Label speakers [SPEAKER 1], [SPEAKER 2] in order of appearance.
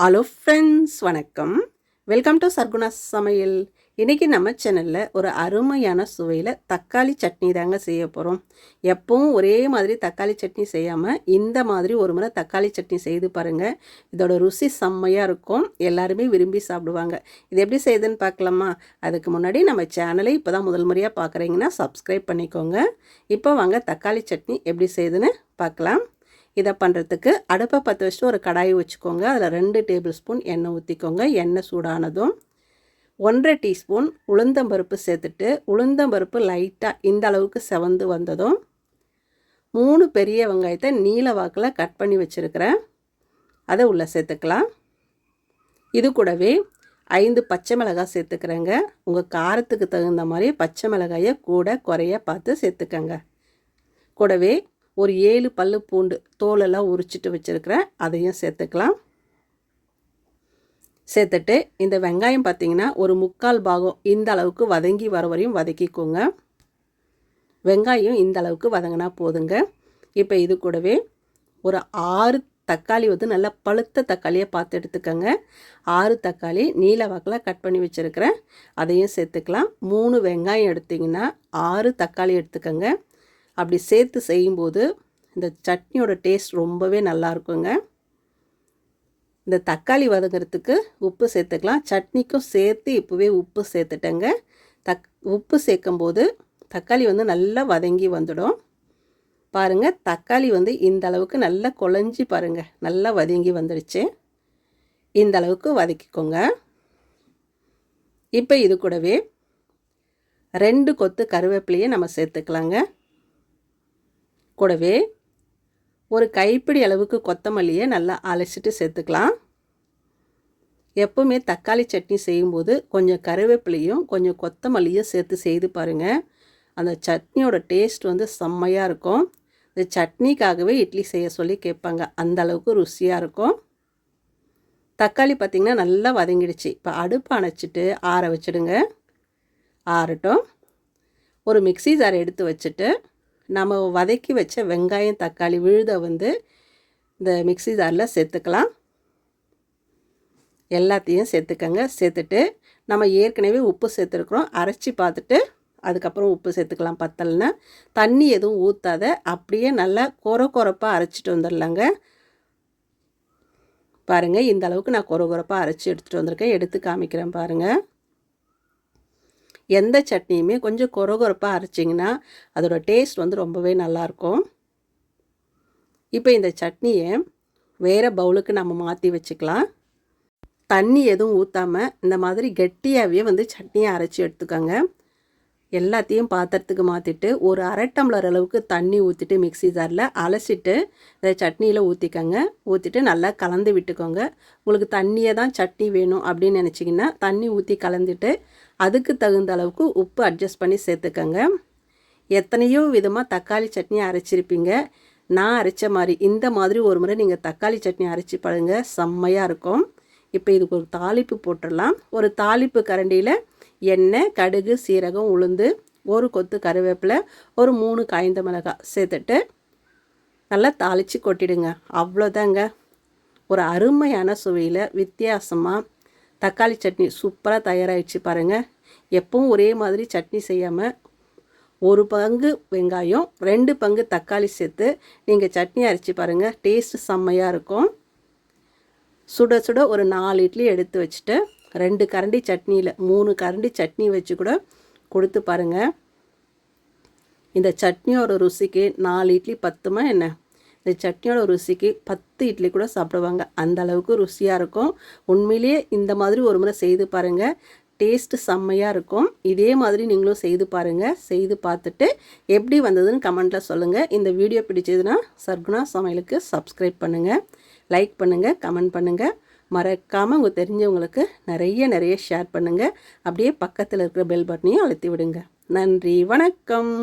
[SPEAKER 1] Hello friends, வணக்கம். Welcome to Sarguna சமையல். இன்றைக்கி நம்ம சேனலில் ஒரு அருமையான சுவையில் தக்காளி சட்னி தாங்க செய்ய போகிறோம். எப்பவும் ஒரே மாதிரி தக்காளி சட்னி செய்யாமல் இந்த மாதிரி ஒரு முறை தக்காளி சட்னி செய்து பாருங்கள். இதோட ருசி செம்மையாக இருக்கும். எல்லாருமே விரும்பி சாப்பிடுவாங்க. இது எப்படி செய்யுதுன்னு பார்க்கலாமா? அதுக்கு முன்னாடி நம்ம சேனலை இப்போ தான் முதல் முறையாக பார்க்குறீங்கன்னா சப்ஸ்கிரைப் பண்ணிக்கோங்க. இப்போ வாங்க தக்காளி சட்னி எப்படி செய்யுதுன்னு பார்க்கலாம். இதை பண்ணுறதுக்கு அடுப்பை பற்ற வச்சுட்டு ஒரு கடாயை வச்சுக்கோங்க. அதில் 2 டேபிள் ஸ்பூன் எண்ணெய் ஊற்றிக்கோங்க. எண்ணெய் சூடானதும் 1.5 டீஸ்பூன் உளுந்தம்பருப்பு சேர்த்துட்டு, உளுந்தம்பருப்பு லைட்டாக இந்த அளவுக்கு செவந்து வந்ததும் 3 பெரிய வெங்காயத்தை நீல வாக்கில் கட் பண்ணி வச்சுருக்கிறேன். அதை உள்ளே சேர்த்துக்கலாம். இது கூடவே 5 பச்சை மிளகாய் சேர்த்துக்கிறேங்க. உங்கள் காரத்துக்கு தகுந்த மாதிரி பச்சை மிளகாயை கூட குறைய பார்த்து சேர்த்துக்கங்க. கூடவே ஒரு 7 பல்லு பூண்டு தோலெல்லாம் உரிச்சிட்டு வச்சுருக்கிறேன். அதையும் சேர்த்துக்கலாம். சேர்த்துட்டு இந்த வெங்காயம் பார்த்திங்கன்னா ஒரு 3/4 பாகம் இந்த அளவுக்கு வதங்கி வர வரையும் வதக்கிக்கோங்க. வெங்காயம் இந்த அளவுக்கு வதங்கினா போதுங்க. இப்போ இது கூடவே ஒரு 6 தக்காளி நல்லா பழுத்த தக்காளியை பார்த்து எடுத்துக்கோங்க. 6 தக்காளி நீல வாக்கில் கட் பண்ணி வச்சுருக்கிறேன். அதையும் சேர்த்துக்கலாம். 3 வெங்காயம் எடுத்திங்கன்னா 6 தக்காளி எடுத்துக்கோங்க. அப்படி சேர்த்து செய்யும்போது இந்த சட்னியோட டேஸ்ட் ரொம்பவே நல்லா இருக்குங்க. இந்த தக்காளி வதங்கிறதுக்கு உப்பு சேர்த்துக்கலாம். சட்னிக்கும் சேர்த்து இப்போவே உப்பு சேர்த்துட்டேங்க. உப்பு சேர்க்கும்போது தக்காளி நல்லா வதங்கி வந்துடும். பாருங்கள், தக்காளி இந்த அளவுக்கு நல்லா குழஞ்சி பாருங்கள், நல்லா வதங்கி வந்துடுச்சு. இந்த அளவுக்கு வதக்கிக்கோங்க. இப்போ இது கூடவே 2 கொத்து கருவேப்பிலையை நம்ம சேர்த்துக்கலாங்க. கூடவே ஒரு கைப்பிடி அளவுக்கு கொத்தமல்லியை நல்லா அலசிட்டு சேர்த்துக்கலாம். எப்பவுமே தக்காளி சட்னி செய்யும்போது கொஞ்சம் கருவேப்பிலையும் கொஞ்சம் கொத்தமல்லியும் சேர்த்து செய்து பாருங்கள். அந்த சட்னியோட டேஸ்ட் செம்மையாக இருக்கும். இந்த சட்னிக்காகவே இட்லி செய்ய சொல்லி கேட்பாங்க. அந்த அளவுக்கு ருசியாக இருக்கும். தக்காளி பார்த்திங்கன்னா நல்லா வதங்கிடுச்சு. இப்போ அடுப்பு அணைச்சிட்டு ஆற வச்சுடுங்க. ஆறட்டும். ஒரு மிக்ஸி ஜார் எடுத்து வச்சுட்டு நம்ம வதக்கி வச்ச வெங்காயம் தக்காளி விழுதை இந்த மிக்ஸி ஜாரில் சேர்த்துக்கலாம். எல்லாத்தையும் சேர்த்துக்கங்க. சேர்த்துட்டு நம்ம ஏற்கனவே உப்பு சேர்த்துருக்குறோம். அரைச்சி பார்த்துட்டு அதுக்கப்புறம் உப்பு சேர்த்துக்கலாம். பத்தலைன்னா தண்ணி எதுவும் ஊற்றாத, அப்படியே நல்லா கொரப்பாக அரைச்சிட்டு வந்துடலாங்க. பாருங்கள், இந்த அளவுக்கு நான் கொரப்பாக அரைச்சி எடுத்துகிட்டு வந்திருக்கேன். எடுத்து காமிக்கிறேன் பாருங்கள். எந்த சட்னியுமே கொஞ்சம் கொரப்பாக அரைச்சிங்கன்னா அதோட டேஸ்ட் ரொம்பவே நல்லாயிருக்கும். இப்போ இந்த சட்னியை வேறு பவுலுக்கு நம்ம மாற்றி வச்சுக்கலாம். தண்ணி எதுவும் ஊற்றாமல் இந்த மாதிரி கெட்டியாகவே சட்னியை அரைச்சி எடுத்துக்கோங்க. எல்லாத்தையும் பாத்திரத்துக்கு மாற்றிட்டு ஒரு 1/2 டம்ளர் அளவுக்கு தண்ணி ஊற்றிட்டு மிக்ஸி ஜாரில் அலசிட்டு இந்த சட்னியில் ஊற்றிக்கோங்க. ஊற்றிட்டு நல்லா கலந்து விட்டுக்கோங்க. உங்களுக்கு தண்ணியை தான் சட்னி வேணும் அப்படின்னு நினச்சிங்கன்னா தண்ணி ஊற்றி கலந்துட்டு அதுக்கு தகுந்த அளவுக்கு உப்பு அட்ஜஸ்ட் பண்ணி சேர்த்துக்கோங்க. எத்தனையோ விதமாக தக்காளி சட்னி அரைச்சிருப்பீங்க. நான் அரைச்ச மாதிரி இந்த மாதிரி ஒரு முறை நீங்கள் தக்காளி சட்னி அரைச்சி பாருங்க, செம்மையாக இருக்கும். இப்போ இதுக்கு ஒரு தாளிப்பு போட்டுடலாம். ஒரு தாளிப்பு கரண்டியில் எண்ணெய், கடுகு, சீரகம், உளுந்து, ஒரு கொத்து கருவேப்பிலை, ஒரு 3 காய்ந்த மிளகாய் சேர்த்துட்டு நல்லா தாளித்து கொட்டிடுங்க. அவ்வளோதாங்க. ஒரு அருமையான சுவையில் வித்தியாசமாக தக்காளி சட்னி சூப்பராக தயாராகிடுச்சு பாருங்கள். எப்பவும் ஒரே மாதிரி சட்னி செய்யாமல் 1 பங்கு வெங்காயம் 2 பங்கு தக்காளி சேர்த்து நீங்கள் சட்னி அரைச்சி பாருங்கள். டேஸ்ட்டு செம்மையாக இருக்கும். சுட சுட ஒரு 4 இட்லி எடுத்து வச்சுட்டு 2 கரண்டி சட்னியில் 3 கரண்டி சட்னி வச்சு கூட கொடுத்து பாருங்கள். இந்த சட்னியோட ருசிக்கு 4 இட்லி பத்துமா என்ன? இந்த சட்னியோட ருசிக்கு 10 இட்லி கூட சாப்பிடுவாங்க. அந்த அளவுக்கு ருசியாக இருக்கும். உண்மையிலேயே இந்த மாதிரி ஒரு முறை செய்து பாருங்கள். டேஸ்ட்டு செம்மையாக இருக்கும். இதே மாதிரி நீங்களும் செய்து பாருங்கள். செய்து பார்த்துட்டு எப்படி வந்ததுன்னு கமெண்ட்டில் சொல்லுங்கள். இந்த வீடியோ பிடிச்சதுன்னா சர்க்குணா சமையலுக்கு சப்ஸ்கிரைப் பண்ணுங்கள், லைக் பண்ணுங்கள், கமெண்ட் பண்ணுங்கள். மறக்காமல் உங்கள் தெரிஞ்சவங்களுக்கு நிறைய ஷேர் பண்ணுங்கள். அப்படியே பக்கத்தில் இருக்கிற பெல் பட்டனையும் அழுத்தி விடுங்க. நன்றி, வணக்கம்.